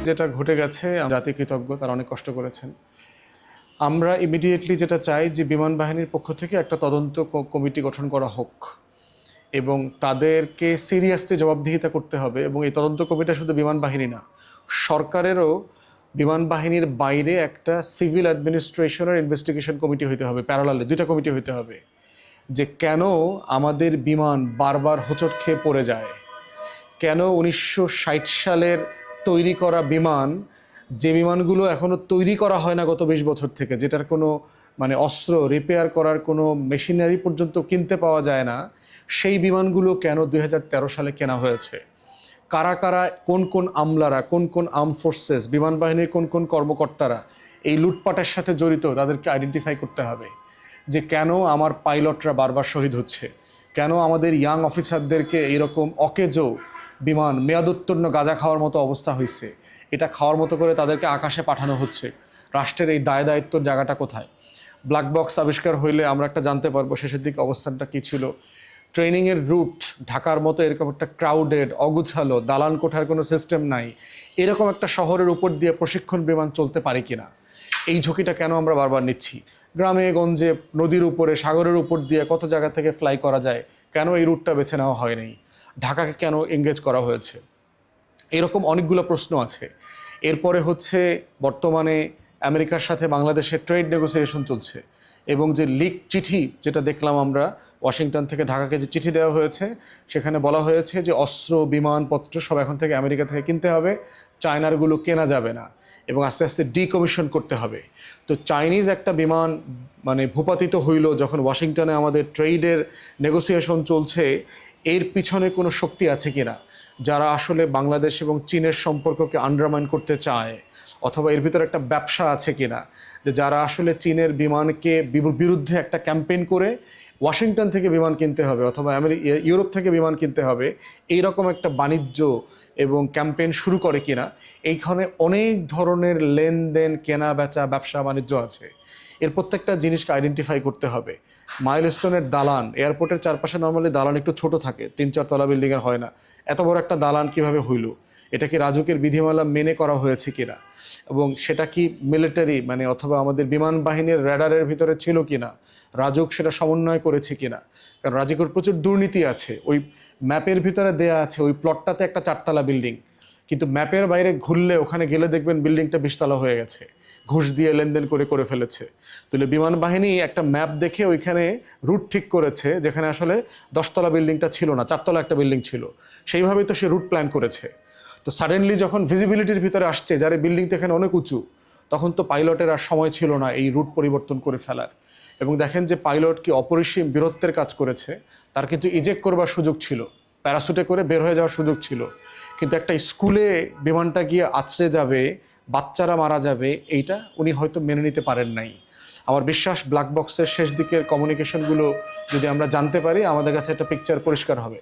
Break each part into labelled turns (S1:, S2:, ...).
S1: যেটা ঘটে গেছে জাতি কৃতজ্ঞ, তারা অনেক কষ্ট করেছেন। আমরা ইমিডিয়েটলি যেটা চাই যে বিমান বাহিনীর পক্ষ থেকে একটা তদন্ত কমিটি গঠন করা হোক এবং তাদেরকে সিরিয়াসলি জবাবদিহিতা করতে হবে। এবং এই তদন্ত কমিটি শুধু বিমান বাহিনী না, সরকারেরও বিমান বাহিনীর বাইরে একটা সিভিল অ্যাডমিনিস্ট্রেশনের ইনভেস্টিগেশন কমিটি হইতে হবে, প্যারালালে দুইটা কমিটি হইতে হবে, যে কেন আমাদের বিমান বারবার হোঁচট খেয়ে পড়ে যায়, কেন 1960 সালের তৈরি করা বিমান, যে বিমানগুলো এখনও তৈরি করা হয় না গত 20 বছর থেকে, যেটার কোনো অস্ত্র রিপেয়ার করার কোনো মেশিনারি পর্যন্ত কিনতে পাওয়া যায় না, সেই বিমানগুলো কেন 2013 সালে কেনা হয়েছে, কারা কারা, কোন কোন আমলারা, কোন কোন আর্ম ফোর্সেস, বিমান বাহিনীর কোন কোন কর্মকর্তারা এই লুটপাটের সাথে জড়িত, তাদেরকে আইডেন্টিফাই করতে হবে। যে কেন আমার পাইলটরা বারবার শহীদ হচ্ছে, কেন আমাদের ইয়াং অফিসারদেরকে এরকম অকেজো বিমান মেয়াদোত্তীর্ণ গাঁজা খাওয়ার মতো অবস্থা হয়েছে, এটা খাওয়ার মতো করে তাদেরকে আকাশে পাঠানো হচ্ছে। রাষ্ট্রের এই দায় দায়িত্বর জায়গাটা কোথায়? ব্ল্যাক বক্স আবিষ্কার হইলে আমরা একটা জানতে পারবো শেষের দিকে অবস্থানটা কী ছিল। ট্রেনিংয়ের রুট ঢাকার মতো এরকম একটা ক্রাউডেড, অগুছালো, দালান কোঠার কোনো সিস্টেম নাই, এরকম একটা শহরের উপর দিয়ে প্রশিক্ষণ বিমান চলতে পারে কিনা, এই ঝুঁকিটা কেন আমরা বারবার নিচ্ছি? গ্রামে গঞ্জে, নদীর উপরে, সাগরের উপর দিয়ে কত জায়গা থেকে ফ্লাই করা যায়, কেন এই রুটটা বেছে নেওয়া হয়নি? ঢাকাকে কেন এঙ্গেজ করা হয়েছে? এরকম অনেকগুলো প্রশ্ন আছে। এরপরে হচ্ছে বর্তমানে আমেরিকার সাথে বাংলাদেশের ট্রেড নেগোসিয়েশন চলছে এবং যে লিক চিঠি যেটা দেখলাম আমরা, ওয়াশিংটন থেকে ঢাকাকে যে চিঠি দেওয়া হয়েছে, সেখানে বলা হয়েছে যে অস্ত্র, বিমানপত্র সব এখন থেকে আমেরিকা থেকে কিনতে হবে, চায়নারগুলো কেনা যাবে না এবং আস্তে আস্তে ডিকমিশন করতে হবে। তো চাইনিজ একটা বিমান ভূপাতিত হইল যখন ওয়াশিংটনে আমাদের ট্রেডের নেগোসিয়েশন চলছে, এর পিছনে কোনো শক্তি আছে কিনা যারা আসলে বাংলাদেশ এবং চীনের সম্পর্ককে আন্ডারমাইন করতে চায়, অথবা এর ভিতরে একটা ব্যবসা আছে কিনা, যে যারা আসলে চীনের বিমানকে বিরুদ্ধে একটা ক্যাম্পেইন করে ওয়াশিংটন থেকে বিমান কিনতে হবে অথবা ইউরোপ থেকে বিমান কিনতে হবে, এইরকম একটা বাণিজ্য এবং ক্যাম্পেইন শুরু করে কিনা। এইখানে অনেক ধরনের লেনদেন, কেনা বেচা, ব্যবসা বাণিজ্য আছে। এর প্রত্যেকটা জিনিসকে আইডেন্টিফাই করতে হবে। মাইলস্টোনের দালান, এয়ারপোর্টের চারপাশে নর্মালি দালান একটু ছোট থাকে, 3-4 তলা বিল্ডিংয়ের হয় না। এত বড় একটা দালান কিভাবে হইল? এটা কি রাজুকের বিধিমালা মেনে করা হয়েছে কিনা, এবং সেটা কি মিলিটারি অথবা আমাদের বিমান বাহিনীর র্যাডারের ভিতরে ছিল কিনা, রাজুক সেটা সমন্বয় করেছে কিনা? কারণ রাজুকের প্রচুর দুর্নীতি আছে। ওই ম্যাপের ভিতরে দেয়া আছে ওই প্লটটাতে একটা 4 তলা বিল্ডিং, কিন্তু ম্যাপের বাইরে ঘুরলে ওখানে গেলে দেখবেন বিল্ডিংটা 20 তলা হয়ে গেছে, ঘুষ দিয়ে লেনদেন করে ফেলেছে। তাহলে বিমান বাহিনী একটা ম্যাপ দেখে ওইখানে রুট ঠিক করেছে, যেখানে আসলে 10 তলা বিল্ডিংটা ছিল না, 4 তলা একটা বিল্ডিং ছিল, সেইভাবেই তো সে রুট প্ল্যান করেছে। তো সাডেনলি যখন ভিজিবিলিটির ভিতরে আসছে, যার বিল্ডিং তো এখানে অনেক উঁচু, তখন তো পাইলটের আর সময় ছিল না এই রুট পরিবর্তন করে ফেলার। এবং দেখেন যে পাইলট কি অপরিসীম বীরত্বের কাজ করেছে, তার কিন্তু ইজেক্ট করবার সুযোগ ছিল, প্যারাসুটে করে বের হয়ে যাওয়ার সুযোগ ছিল, কিন্তু একটা স্কুলে বিমানটা গিয়ে আছড়ে যাবে, বাচ্চারা মারা যাবে, এইটা উনি হয়তো মেনে নিতে পারেন নাই। আমার বিশ্বাস ব্ল্যাক বক্সের শেষ দিকের কমিউনিকেশনগুলো যদি আমরা জানতে পারি, আমাদের কাছে একটা পিকচার পরিষ্কার হবে।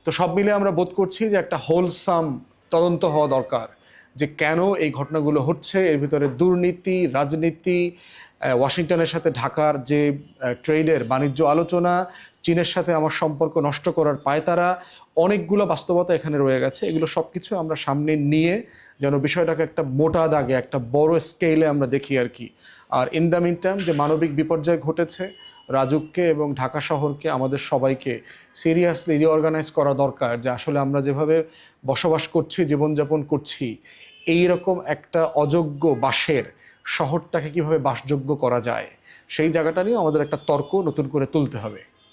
S1: তো সব মিলে আমরা বোধ করছি যে একটা হোলসাম তদন্ত হওয়া দরকার, যে কেন এই ঘটনাগুলো হচ্ছে। এর ভিতরে দুর্নীতি, রাজনীতি, ওয়াশিংটনের সাথে ঢাকার যে ট্রেডের বাণিজ্য আলোচনা, চীনের সাথে আমার সম্পর্ক নষ্ট করার পায়তারা, অনেকগুলো বাস্তবতা এখানে রয়ে গেছে। এগুলো সব কিছু আমরা সামনে নিয়ে যেন বিষয়টাকে একটা মোটা দাগে, একটা বড় স্কেলে আমরা দেখি আর কি। আর ইন দ্য মিন টাইম যে মানবিক বিপর্যয় ঘটেছে, রাজুককে এবং ঢাকা শহরকে, আমাদের সবাইকে সিরিয়াসলি রিঅর্গানাইজ করা দরকার, যে আসলে আমরা যেভাবে বসবাস করছি, জীবনযাপন করছি, এই রকম একটা অযোগ্য বাসের শহরটাকে কিভাবে বাসযোগ্য করা যায়, সেই জায়গাটা নিয়ে আমাদের একটা তর্ক নতুন করে তুলতে হবে।